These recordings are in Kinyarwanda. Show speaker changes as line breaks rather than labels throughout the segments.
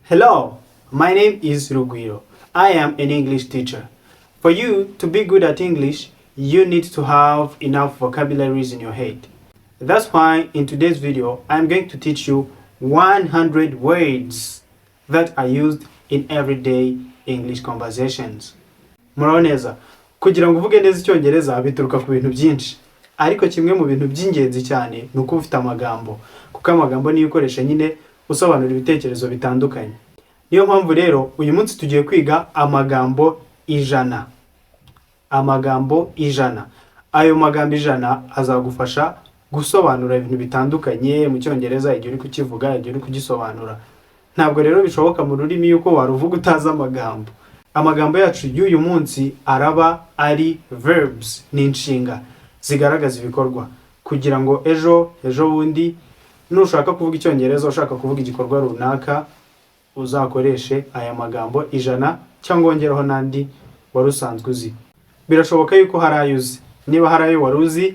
Hello, my name is Rugwiro. I am an English teacher. For you to be good at English, you need to have enough vocabularies in your head. That's why in today's video, I'm going to teach you 100 words that are used in everyday English conversations. Muraho neza, kugira ngo uvuge neza Icyongereza bituruka ku bintu byinshi. Ariko kimwe mu bintu by'ingenzi cyane nuko ufite amagambo, kuko amagambo niyo ukoresha nyine usobanura ibitekerezo bitandukanye. Niyo mpamvu rero uyu munsi tugiye kwiga amagambo 100. Amagambo 100. Ayo magambo 100 azagufasha gusobanura ibintu bitandukanye mu Cyongereza igihe uri kukivuga, igihe uri kugisobanura. Ntabwo rero bishoboka mu rurimi yuko waruvuga utazi amagambo. Amagambo yacu y'uyu munsi araba ari verbs, ni inshinga zigaragaza ibikorwa, kugira ngo ejo bundi nushaka kuvuga Icyongereza, ushaka kuvuga igikorwa runaka, uzakoreshe aya magambo 100 cyangwa wongeraho nandi wari usanzwe uzi. Birashoboka yuko hari ayuzi. Niba hari ayo waruzi,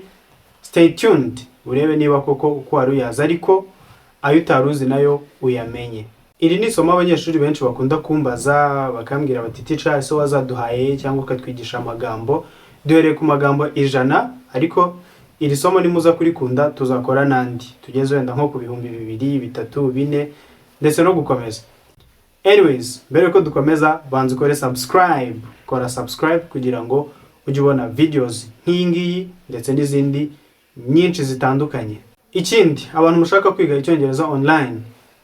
stay tuned urebe niba koko uko wari uyazi, ariko ayo utaruzi nayo uyamenye. Iri ni isomo abanyeshuri benshi bakunda kumbaza, bakambwira bati teacher ese wazaduhaye cyangwa ukatwigisha amagambo. Duhereye ku magambo 100, ariko iri somo nimuza kurikunda tuzakora nandi tugeze wenda nko ku 2000, 3, 4 ndetse no gukomeza. Anyways, mbere ko dukomeza banza ukore subscribe, kora subscribe kugira ngo ujye ubona videos nk'ingiyi ndetse n'izindi nyinshi zitandukanye. Ikindi, abantu mushaka kwiga Icyongereza online,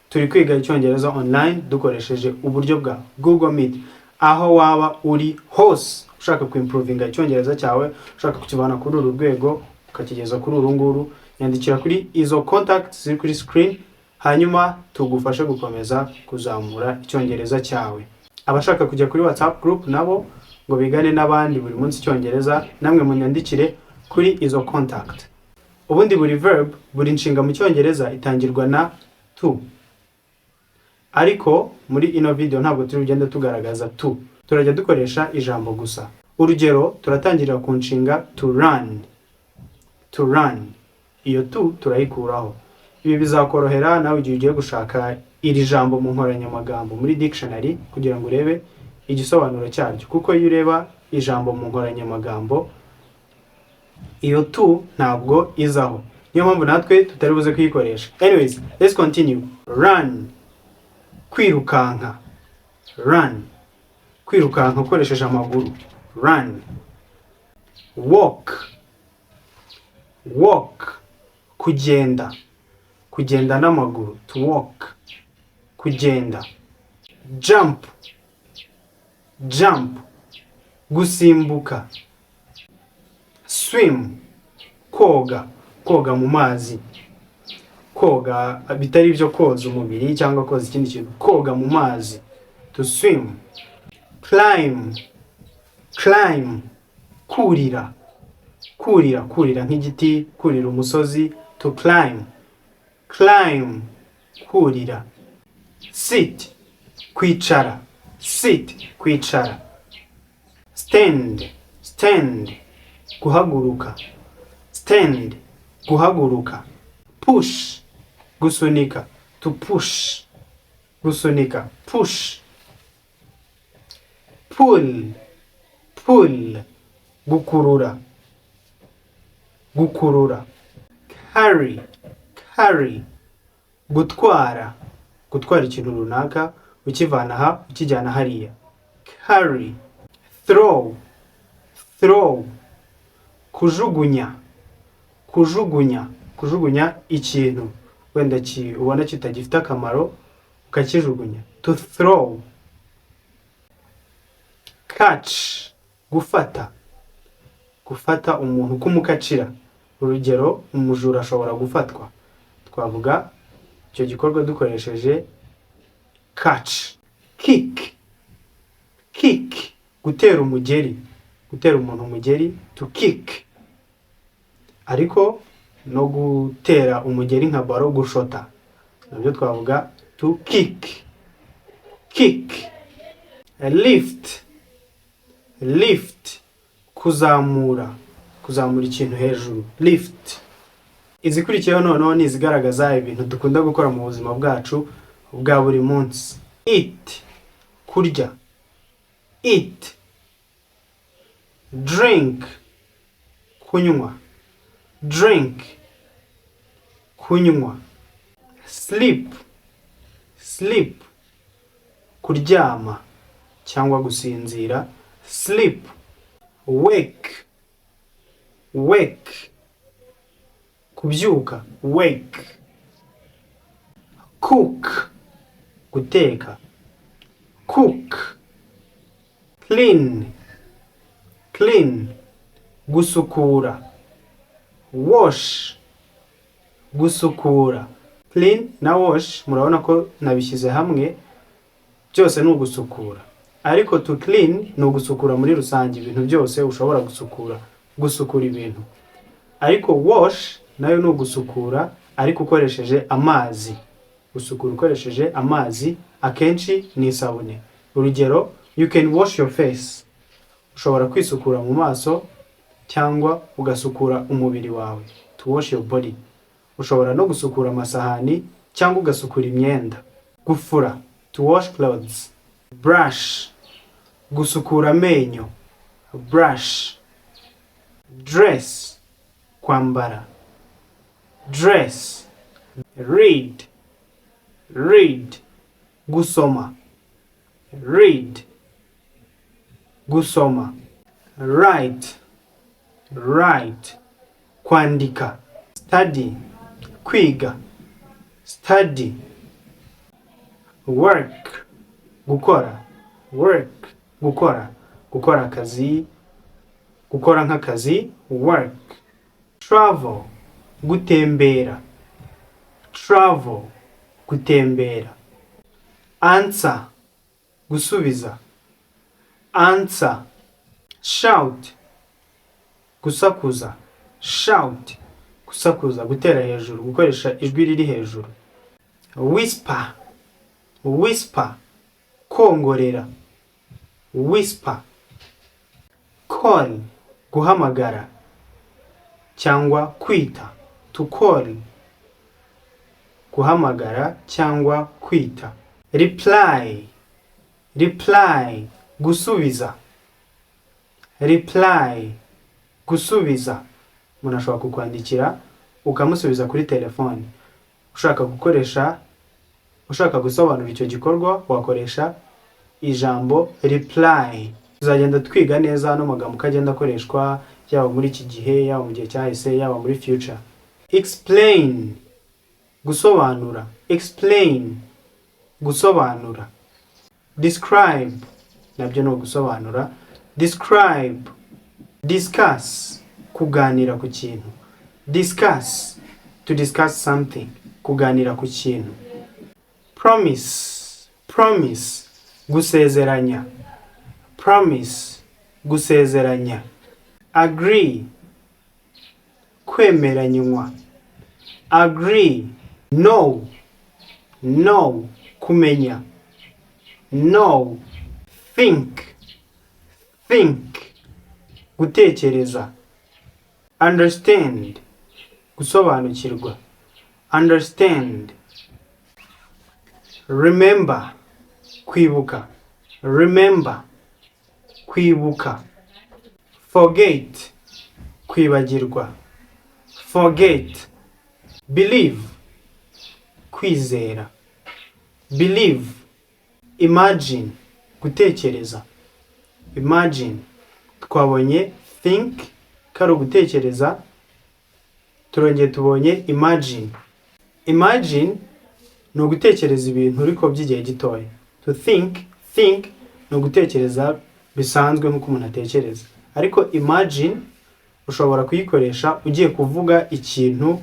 turi kwiga Icyongereza online dukoresheje uburyo bwa Google Meet, aho waba uri hose ushaka kuimprovinga Icyongereza cyawe, ushaka kukibana kuri uru rwego ukakigeza kuri uru nguru, yandikira kuri izo contacts ziri kuri screen, hanyuma tugufashe gukomeza kuzamura Icyongereza cyawe. Abashaka kujya kuri WhatsApp group nabo ngo bigane n'abandi buri munsi Icyongereza, namwe munyandikire kuri izo contact. Ubundi buri verb, buri nshinga mu Cyongereza itangirwa na to. Ariko muri ino video ntabwo turi ugenda tugaragaza to. Turajya dukoresha ijambo gusa. Urugero, turatangirira ku nshinga to run. To run. Iyo to turayikuraho. Ibi bizakorohera nawe igihe ugiye gushaka iri jambo mu nkoranyamagambo muri dictionary kugira ngo urebe igisobanuro cyaryo, kuko iyo ureba ijambo mu nkoranyamagambo iyo to ntabwo izaho. Niyo mpamvu natwe tutari buze kuyikoresha. Anyways, let's continue. Run. Kwirukanka. Run. Kwirukanka ukoresheje amaguru. Run. Walk. Walk. Kugenda. Kugenda n'amaguru. To walk. Kugenda. Jump. Jump. Gusimbuka. Swim. Koga. Koga mu mazi. Koga bitari byo koza umubiri cyangwa koza ikindi kintu. Koga mu mazi. To swim. Climb. Climb. Kurira. Kurira nk'igiti, kurira umusozi. To climb. Climb. Kurira. Sit. Kwicara. Sit. Kwicara. Stand. Stand. Guhaguruka. Stand. Guhaguruka. Push. Gusunika. To push. Gusunika. Push. Pull. Pull. Gukurura. Gukurura. Carry. Carry. Gutwara. Gutwara ikintu runaka ukivana aha ukijyana hariya. Carry. Throw. Throw. Kujugunya. Kujugunya. Kujugunya ikintu wenda ubona kitagifite akamaro ukakijugunya. To throw. Catch. Gufata. Gufata umuntu kumukacira. Urugero, umujura ashobora gufatwa. Twavuga icyo gikorwa dukoresheje catch. Kick. Kick. Gutera umugeri. Gutera umuntu umugeri. To kick. Ariko no gutera umugeri nka baro, gushota, nabyo twavuga to kick. Kick. Lift. Lift. Kuzamura. Kuzamura ikintu hejuru. Lift. Izikurikiyeho noneho ni izigaragaza ibintu dukunda gukora mu buzima bwacu bwa buri munsi. eat, kurya. Eat. Drink, kunywa. Drink, kunywa. Sleep, sleep, kuryama cyangwa gusinzira. Sleep. Wake, wake, kubyuka. Wake. Cook, guteka. Cook. Clean, clean, gusukura. Wash, gusukura. Clean na wash murabona ko nabishyize hamwe, byose ni ugusukura. Ariko to clean ni ugusukura muri rusange, ibintu byose ushobora gusukura, gusukura ibintu. Ariko wash nayo ni ugusukura ariko ukoresheje amazi. Gusukura ukoresheje amazi, akenshi ni isabune. Urugero, you can wash your face. Ushobora kwisukura mu maso cyangwa ugasukura umubiri wawe. To wash your body. Ushobora no gusukura amasahani cyangwa ugasukura imyenda. Gufura, to wash clothes. Brush, gusukura amenyo. Brush. Dress, kwambara. Dress. Read, read, gusoma. Read, gusoma. Write, write, kwandika. Study, kwiga. Study. Work, gukora. Work, gukora. Gukora akazi, gukora nk'akazi. Work. Travel, gutembera. Travel, gutembera. Answer, gusubiza. Answer. Shout, gusakuza. Shout, gusakuza, gutera hejuru, gukoresha ijwi riri hejuru. Whisper, whisper, kongorera. Whisper. Call, guhamagara cyangwa kwita. To call, guhamagara cyangwa kwita. Reply, reply, gusubiza. Reply, gusubiza. Umuntu ashobora kukwandikira ukamusubiza kuri telefone. Ushaka gusobanura icyo gikorwa wakoresha ijambo reply. Tuzagenda twiga neza hano magambo kagenda akoreshwa yaba muri iki gihe, yaba mu gihe cyahise, yaba muri future. Explain, gusobanura. Explain, gusobanura. Describe, nabyo no gusobanura. Describe. Discuss, kuganira ku kintu. Discuss, to discuss something, kuganira ku kintu. Promise, promise, gusezeranya. Promise, gusezeranya. Agree, kwemeranywa. Agree. Know, know, kumenya. Know. Think, think, gutekereza. Understand, gusobanukirwa. Understand. Remember, kwibuka. Remember, kwibuka. Forget, kwibagirwa. Forget. Believe, kwizera. Believe. Imagine, gutekereza. Imagine. Twabonye think, kari gutekereza. Turongeye tubonye imagine. Imagine ni ugutekereza ibintu ariko by'igihe gitoya. To think, think ni ugutekereza bisanzwe nk'uko umuntu atekereza. Ariko imagine ushobora kuyikoresha ugiye kuvuga ikintu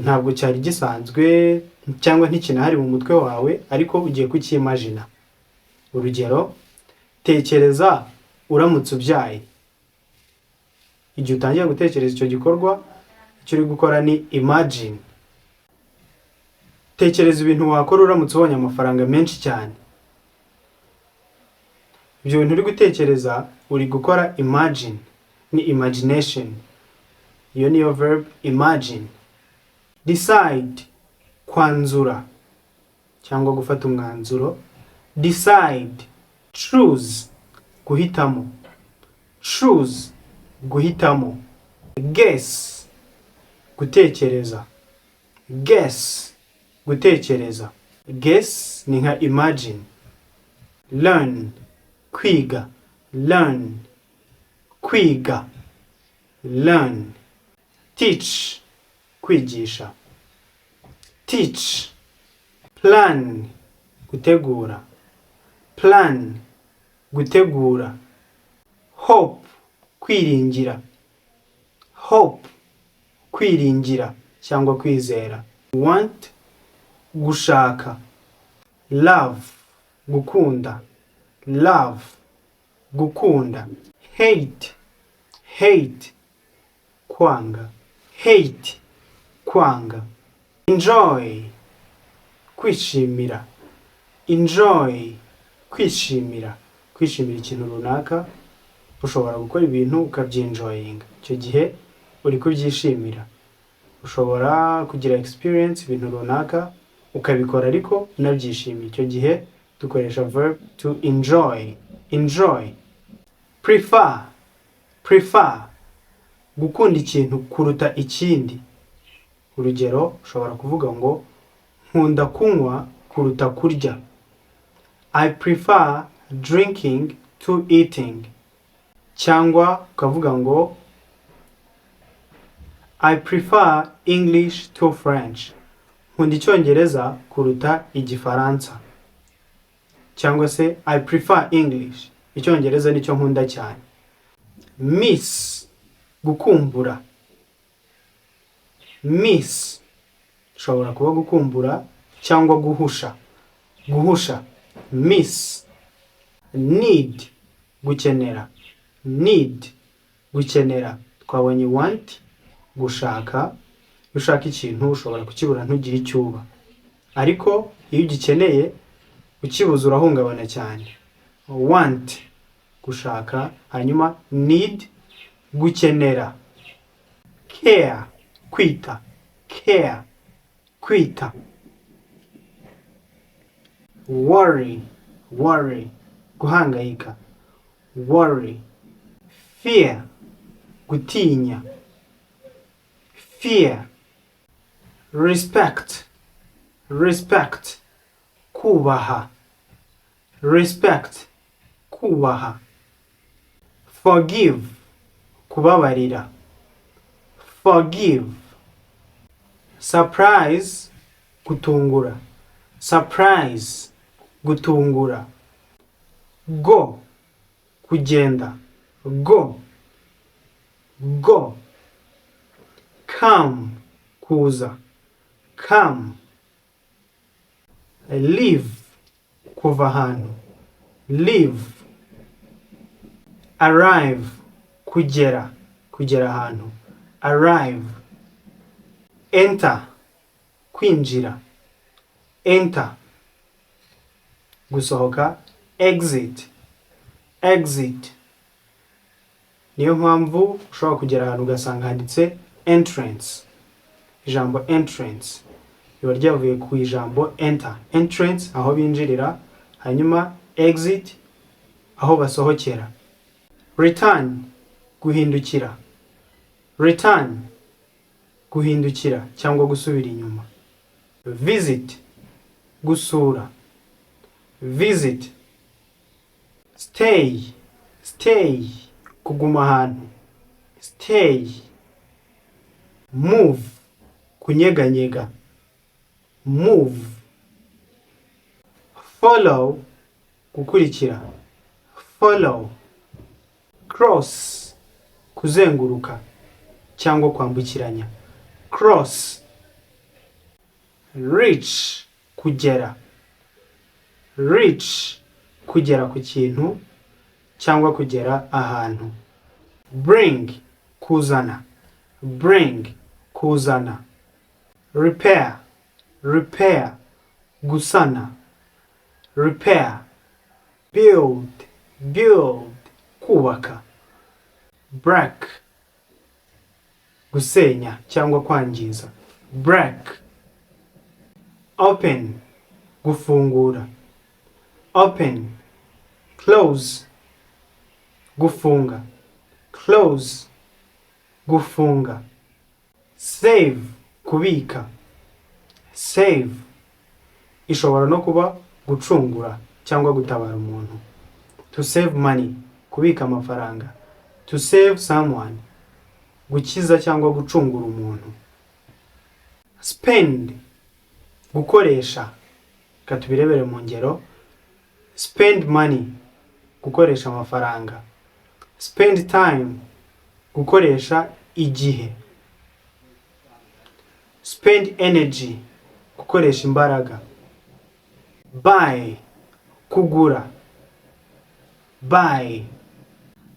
ntabwo cyari gisanzwe cyangwa ntikinahari mu mutwe wawe ariko ugiye kukimagina. Urugero, tekereza uramutse ubyaye. Igihe utangiye gutekereza icyo gikorwa, icyo uri gukora ni imagine. Tekereza ibintu wakora uramutse ubonye amafaranga menshi cyane. Ibyo bintu uri gutekereza uri gukora imagine, ni imagination. Iyo niyo verb imagine. Decide, kwanzura cyangwa gufata umwanzuro. decide, choose, guhitamo, choose, guhitamo, guess, gutekereza, guess, gutekereza, guess ni nka imagine, learn, kwiga, learn, kwiga, learn, teach, kwigisha, teach, plan, gutegura, plan, gutegura, hope, kwiringira, hope, kwiringira cyangwa kwizera, want, gushaka, love, gukunda, love, gukunda, hate, hate, kwanga, hate, kwanga, enjoy, kwishimira, enjoy, kwishimira, kwishimira ikintu runaka, ushobora gukora ibintu ukabyinjoyinga, icyo gihe uri kubyishimira, ushobora kugira experience ibintu runaka ukabikora ariko unabyishimiye, icyo gihe dukoresha verb to enjoy, enjoy, prefer, prefer, gukunda ikintu kuruta ikindi, urugero ushobora kuvuga ngo nkunda kunywa kuruta kurya, I prefer drinking to eating, cyangwa ukavuga ngo I prefer English to French, nkunda icyongereza kuruta igifaransa, cyangwa se I prefer English, icyongereza nicyo nkunda cyane, miss, gukumbura, miss, ushobora kuba gukumbura cyangwa guhusha, guhusha, miss, need, gukenera, need, gukenera, twabonye want, gushaka, ushaka ikintu ushobora kukibura ntugire icyo uba, ariko iyo ugikeneye ukibuza urahungabana cyane, want, gushaka, hanyuma need, gukenera, care, kwita, care, kwita, worry, worry, guhangayika, worry, fear, gutinya, fear, respect, respect, kubaha, respect, kubaha, forgive, kubabarira, forgive, surprise, gutungura, surprise, gutungura, go, kugenda, go, go, come, kuza, come, leave, kuva ahantu, leave, arrive, kugera, kugera ahantu, arrive, enter, kwinjira, enter, gusohoka, exit, exit, niyo mpamvu ushobora kugera ahantu ugasanga handitse entrance, ijambo entrance riba ryavuye ku ijambo enter, entrance aho binjirira, hanyuma exit aho basohokera, return, guhindukira, return, guhindukira cyangwa gusubira inyuma, visit, gusura, visit, stay, stay, kuguma ahantu, stay, move, kunyeganyega, move, follow, gukurikira, follow, cross, kuzenguruka cyangwa kwambukiranya, cross, reach, kugera, reach, kugera ku kintu cyangwa kugera ahantu, bring, kuzana, bring, kuzana, repair, repair, gusana, repair, build, build, kubaka, break, gusenya cyangwa kwangiza, break, open, gufungura, open, close, gufunga, close, gufunga. Save, kubika, save, ishobora no kuba gucungura cyangwa gutabara umuntu. To save money, kubika amafaranga. To save someone, gukiza cyangwa gucungura umuntu. Spend, gukoresha. Katubirebere mu ngero. Spend money, gukoresha amafaranga. Spend time, gukoresha igihe. Spend energy, gukoresha imbaraga. Buy, kugura. Buy.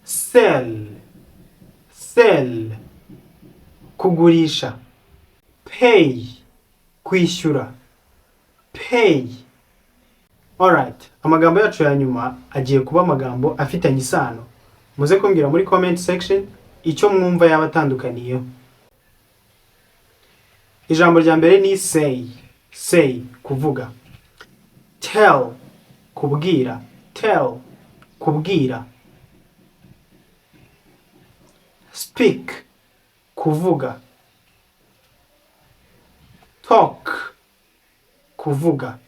Sell, sell, kugurisha. Pay, kwishyura. Pay. Alright, amagambo yacu ya nyuma agiye kuba amagambo afitanye isano. Muze kumbwira muri comment section icyo mwumva yaba atandukaniyeho. Ijambo rya mbere ni say. Say, kuvuga. Tell, kubwira. Tell, kubwira. Speak, kuvuga. Talk, kuvuga.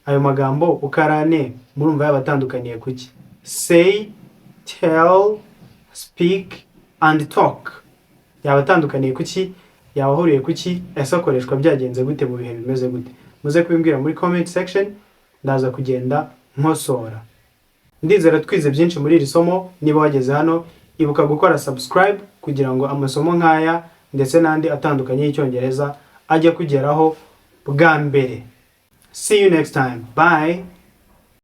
Ayo magambo ukarane murumva yaba atandukaniye kuki? Say, tell, speak and talk. Yaba atandukaniye kuki? Yaba ahuriye kuki? Ese akoreshwa byagenze gute mu bihe bimeze gute? Muze kubimbwira muri comment section, ndaza kugenda nkosora. Ndizera twize byinshi muri iri somo. Niba wageze hano, ibuka gukora subscribe kugira ngo amasomo nkaya ndetse n'andi atandukanye y'Icyongereza ajye kugeraho bwa mbere. See you next time. Bye.